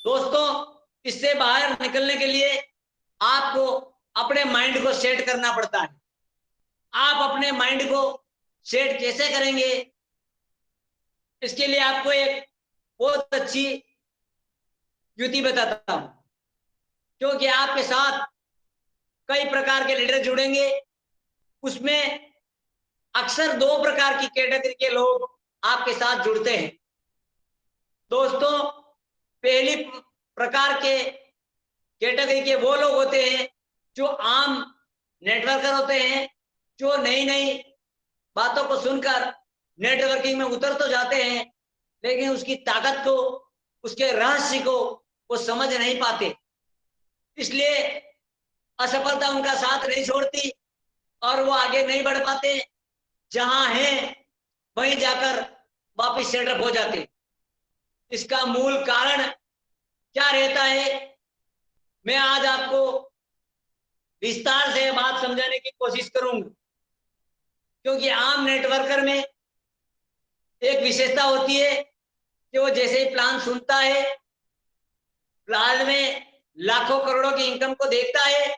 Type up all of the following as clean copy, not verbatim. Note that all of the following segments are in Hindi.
दोस्तों, इससे बाहर निकलने के लिए आपको अपने माइंड को सेट करना पड़ता है। आप अपने माइंड को सेट कैसे करेंगे, इसके लिए आपको एक बहुत अच्छी युक्ति बताता हूं। क्योंकि आपके साथ कई प्रकार के लीडर जुड़ेंगे, उसमें अक्सर दो प्रकार की कैटेगरी के लोग आपके साथ जुड़ते हैं। दोस्तों, पहली प्रकार के कैटेगरी के वो लोग होते हैं जो आम नेटवर्कर होते हैं, जो नई नई बातों को सुनकर नेटवर्किंग में उतर तो जाते हैं, लेकिन उसकी ताकत को, उसके रहस्य को वो समझ नहीं पाते, इसलिए असफलता उनका साथ नहीं छोड़ती और वो आगे नहीं बढ़ पाते। जहां हैं वहीं जाकर वापस सेटअप हो जाते। इसका मूल कारण क्या रहता है, मैं आज आपको विस्तार से बात समझाने की कोशिश करूंगा। क्योंकि आम नेटवर्कर में एक विशेषता होती है कि वो जैसे ही प्लान सुनता है, प्लान में लाखों करोड़ों की इनकम को देखता है,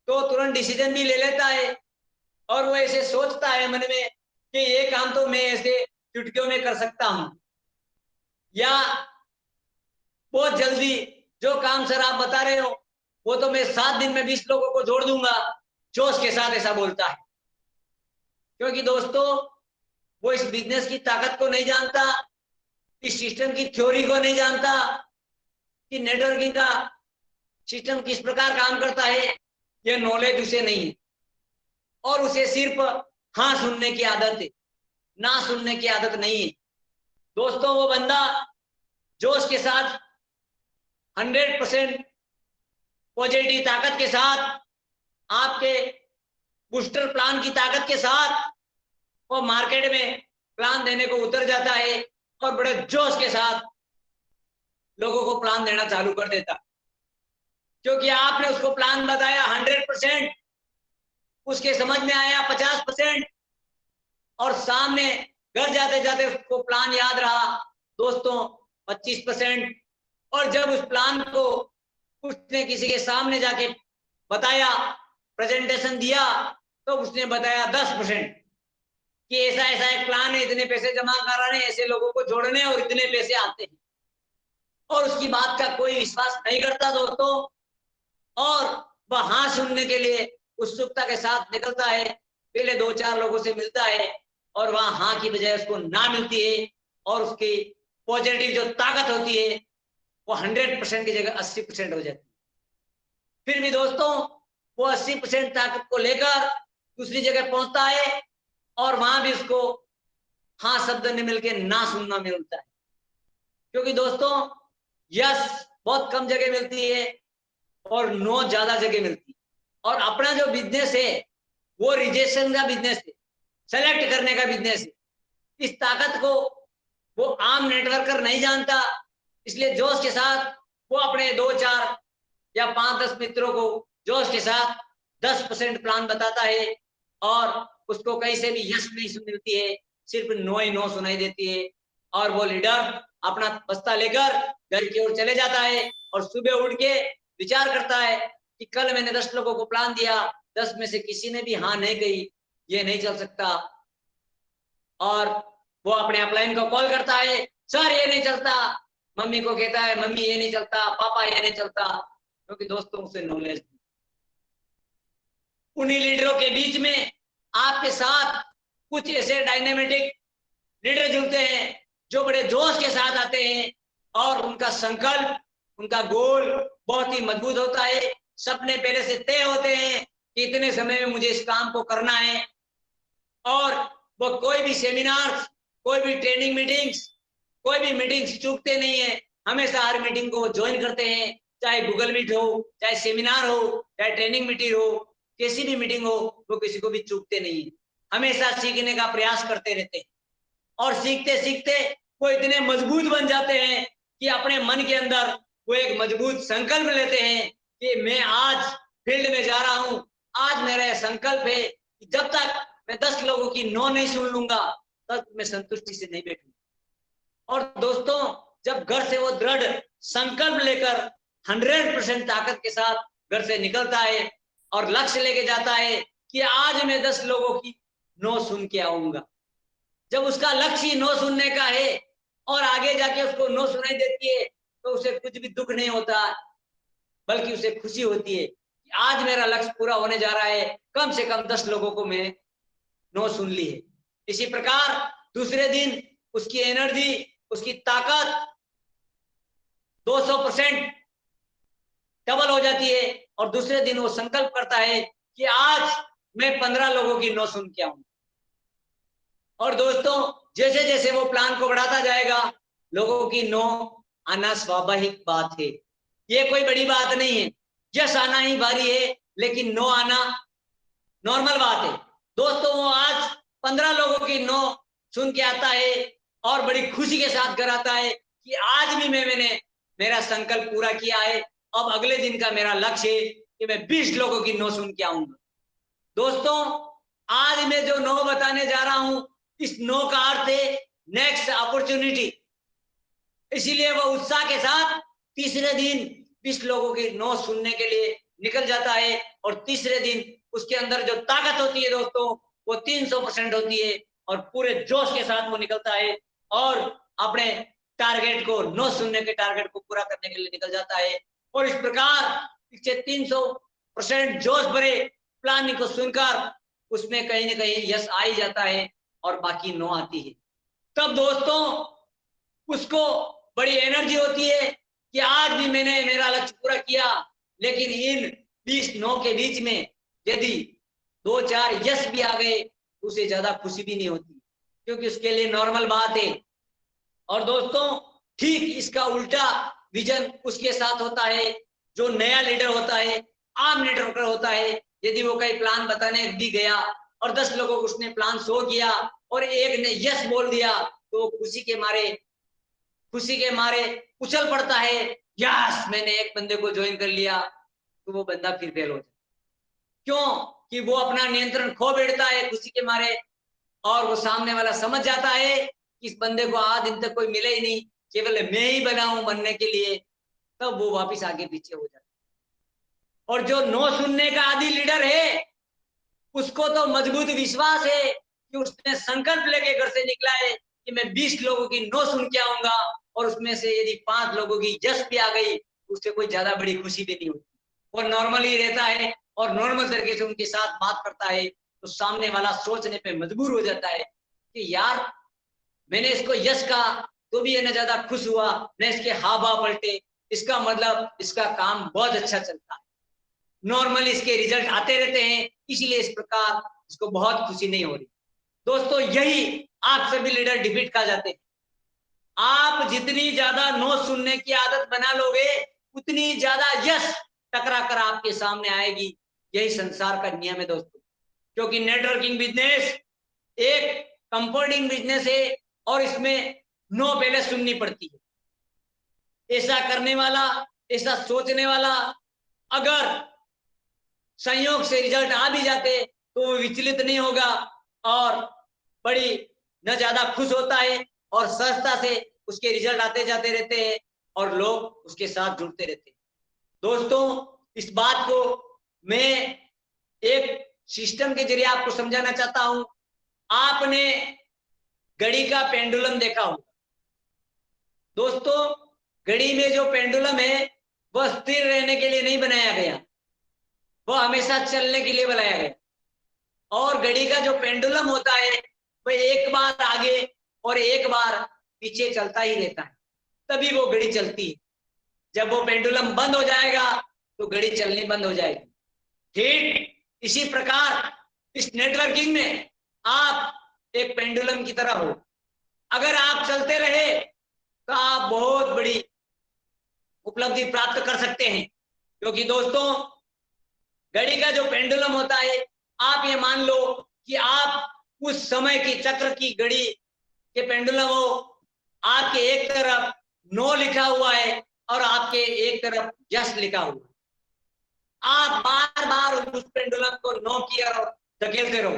तो तुरंत डिसीजन भी ले लेता है और वो ऐसे सोचता है मन में कि ये काम तो मैं ऐसे चुटकियों में कर सकता हूं, या बहुत जल्दी जो काम सर आप बता रहे हो वो तो मैं 7 दिन में 20 लोगों को जोड़ दूंगा, जोश के साथ ऐसा बोलता है। क्योंकि दोस्तों, वो इस बिजनेस की ताकत को नहीं जानता, इस सिस्टम की थ्योरी को नहीं जानता कि नेटवर्किंग का सिस्टम किस प्रकार काम करता है, ये नॉलेज उसे नहीं है। और उसे सिर्फ हाँ सुनने की आदत है, ना सुनने की आदत नहीं है। दोस्तों, वो बंदा जोश के साथ 100% पॉजिटिव ताकत के साथ, आपके बूस्टर प्लान की ताकत के साथ वो मार्केट में प्लान देने को उतर जाता है और बड़े जोश के साथ लोगों को प्लान देना चालू कर देता। क्योंकि आपने उसको प्लान बताया 100%, उसके समझ में आया 50%, और सामने घर जाते जाते उसको प्लान याद रहा दोस्तों 25%। और जब उस प्लान को उसने किसी के सामने जाके बताया, प्रेजेंटेशन दिया, तो उसने बताया 10% कि ऐसा ऐसा एक प्लान है, इतने पैसे जमा कराने, ऐसे लोगों को जोड़ने और इतने पैसे आते हैं। और उसकी बात का कोई विश्वास नहीं करता दोस्तों, और वह हाँ सुनने के लिए उत्सुकता के साथ निकलता है, पहले 2-4 लोगों से मिलता है और वहां हाँ की बजाय उसको ना मिलती है, और उसकी पॉजिटिव जो ताकत होती है वो 100% की जगह 80% हो जाती है। फिर भी दोस्तों, वो 80% ताकत को लेकर दूसरी जगह पहुंचता है और वहां भी उसको हाँ शब्द ने मिलकर ना सुनना मिलता है। क्योंकि दोस्तों, यस बहुत कम जगह मिलती है और नो ज्यादा जगह मिलती है। और अपना जो बिजनेस है वो रिजेक्शन का बिजनेस है, सेलेक्ट करने का बिजनेस है। इस ताकत को वो आम नेटवर्कर नहीं जानता, इसलिए जोश के साथ वो अपने 2-4 या 5-10 मित्रों को जोश के साथ 10% प्लान बताता है और उसको कहीं से भी यस नहीं सुन मिलती है, सिर्फ नो ही नो सुनाई देती है। और वो लीडर अपना बस्ता लेकर घर की ओर चले जाता है और सुबह उठ के विचार करता है कि कल मैंने 10 लोगों को प्लान दिया, 10 में से किसी ने भी हाँ नहीं कही, ये नहीं चल सकता। और वो अपने अपलाइन को कॉल करता है, सर ये नहीं चलता। मम्मी को कहता है, मम्मी ये नहीं चलता, पापा ये नहीं चलता, क्योंकि दोस्तों उसे नॉलेज। उन्हीं लीडरों के बीच में आपके साथ कुछ ऐसे डायनेमेटिक लीडर जुड़ते हैं जो बड़े जोश के साथ आते हैं और उनका संकल्प, उनका गोल बहुत ही मजबूत होता है। सपने पहले से तय होते हैं कि इतने समय में मुझे इस काम को करना है, और वो कोई भी सेमिनार, कोई भी ट्रेनिंग मीटिंग्स, कोई भी मीटिंग्स चूकते नहीं है। हमेशा हर मीटिंग को ज्वाइन करते हैं, चाहे गूगल मीट हो, चाहे सेमिनार हो, चाहे ट्रेनिंग मीटिंग हो, किसी भी मीटिंग हो, वो किसी को भी चूकते नहीं है। हमेशा सीखने का प्रयास करते रहते हैं और सीखते सीखते वो इतने मजबूत बन जाते हैं कि अपने मन के अंदर वो एक मजबूत संकल्प लेते हैं कि मैं आज फील्ड में जा रहा हूं। आज मेरा संकल्प है कि जब तक मैं 10 लोगों की नो नहीं सुन लूंगा तब मैं संतुष्टि से नहीं बैठूंगा। और दोस्तों, जब घर से वो दृढ़ संकल्प लेकर 100% ताकत के साथ घर से निकलता है और लक्ष्य लेके जाता है कि आज मैं 10 लोगों की नो सुन के आऊंगा। जब उसका लक्ष्य ही नो सुनने का है और आगे जाके उसको नो सुनाई देती है तो उसे कुछ भी दुख नहीं होता, बल्कि उसे खुशी होती है कि आज मेरा लक्ष्य पूरा होने जा रहा है, कम से कम 10 लोगों को मैं नो सुन ली है। इसी प्रकार दूसरे दिन उसकी एनर्जी, उसकी ताकत 200% डबल हो जाती है और दूसरे दिन वो संकल्प करता है कि आज मैं 15 लोगों की नो सुन के आऊंगा। और दोस्तों, जैसे जैसे वो प्लान को बढ़ाता जाएगा, लोगों की नो आना स्वाभाविक बात है, ये कोई बड़ी बात नहीं है। यस आना ही भारी है, लेकिन नो आना नॉर्मल बात है। दोस्तों, वो आज 15 लोगों की नो सुन के आता है और बड़ी खुशी के साथ घर आता है कि आज भी मैंने मेरा संकल्प पूरा किया है। अब अगले दिन का मेरा लक्ष्य है कि मैं 20 लोगों की नो सुन के आऊंगा। दोस्तों, आज मैं जो नो बताने जा रहा हूं, इस नो का अर्थ है नेक्स्ट अपॉर्चुनिटी। इसीलिए वो उत्साह के साथ तीसरे दिन 20 लोगों की नो सुनने के लिए निकल जाता है और तीसरे दिन उसके अंदर जो ताकत होती है दोस्तों, वो 300% होती है और पूरे जोश के साथ वो निकलता है और अपने टारगेट को, नो सुनने के टारगेट को पूरा करने के लिए निकल जाता है। और इस प्रकार 300% जोश भरे प्लानिंग को सुनकर उसमें कहीं ना कहीं यस आ ही जाता है और बाकी नो आती है। तब दोस्तों उसको बड़ी एनर्जी होती है कि आज भी मैंने मेरा लक्ष्य पूरा किया। लेकिन इन 20 नो के बीच में यदि 2-4 यस भी आ गए, उसे ज्यादा खुशी भी नहीं होती, क्योंकि उसके लिए नॉर्मल बात है। और दोस्तों, ठीक इसका उल्टा विजन उसके साथ होता है जो नया लीडर होता है, आम लीडर होता है। यदि वो कई प्लान बताने भी गया और 10 लोगों को उसने प्लान शो किया और एक ने यस बोल दिया, तो खुशी के मारे उछल पड़ता है, यस मैंने एक बंदे को ज्वाइन कर लिया, तो वो बंदा फिर फेल हो जाता। क्यों? कि वो अपना नियंत्रण खो बैठता है खुशी के मारे और वो सामने वाला समझ जाता है कि इस बंदे को आज दिन तक कोई मिले ही नहीं, केवल मैं ही बना हूं बनने के लिए। तब वो वापिस आगे पीछे हो जाता है। और जो नो सुनने का आदि लीडर है, उसको तो मजबूत विश्वास है कि उसने संकल्प लेके घर से निकला है कि मैं 20 लोगों की नो सुन के आऊंगा और उसमें से यदि 5 लोगों की यस भी आ गई, उससे कोई ज्यादा बड़ी खुशी भी नहीं होती। वो नॉर्मल ही रहता है और नॉर्मल तरीके से उनके साथ बात करता है, तो सामने वाला सोचने पे मजबूर हो जाता है कि यार मैंने इसको यस कहा तो भी ये न ज्यादा खुश हुआ, न इसके हाव भाव पलटे, इसका मतलब इसका काम बहुत अच्छा चलता है, नॉर्मली इसके रिजल्ट आते रहते हैं, इसीलिए इस प्रकार इसको बहुत खुशी नहीं हो रही। दोस्तों, यही आप सभी लीडर डिफीट खा जाते हैं। आप जितनी ज्यादा नो सुनने की आदत बना लोगे, उतनी ज्यादा यस टकरा कर आपके सामने आएगी। यही संसार का नियम है दोस्तों, क्योंकि नेटवर्किंग बिजनेस एक कंफर्टिंग बिजनेस है और इसमें नो पहले सुननी पड़ती है। ऐसा करने वाला, ऐसा सोचने वाला अगर संयोग से रिजल्ट आ भी जाते तो वो विचलित नहीं होगा और बड़ी न ज्यादा खुश होता है और सहजता से उसके रिजल्ट आते जाते रहते हैं और लोग उसके साथ जुड़ते रहते हैं। दोस्तों, इस बात को मैं एक सिस्टम के जरिए आपको समझाना चाहता हूं। आपने घड़ी का पेंडुलम देखा होगा। दोस्तों, घड़ी में जो पेंडुलम है वह स्थिर रहने के लिए नहीं बनाया गया, वह हमेशा चलने के लिए बनाया गया। और घड़ी का जो पेंडुलम होता है वह एक बार आगे और एक बार पीछे चलता ही रहता है, तभी वो घड़ी चलती है। जब वो पेंडुलम बंद हो जाएगा तो घड़ी चलनी बंद हो जाएगी। ठीक इसी प्रकार इस नेटवर्किंग में आप एक पेंडुलम की तरह हो। अगर आप चलते रहे तो आप बहुत बड़ी उपलब्धि प्राप्त कर सकते हैं, क्योंकि दोस्तों घड़ी का जो पेंडुलम होता है, आप ये मान लो कि आप उस समय की चक्र की घड़ी के पेंडुलम हो। आपके एक तरफ नो लिखा हुआ है और आपके एक तरफ यस लिखा हुआ है। आप बार बार उस पेंडुलम को नो की ओर धकेलते रहो।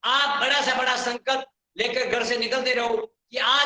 आप बड़ा से बड़ा संकल्प लेकर घर से निकलते रहो कि आज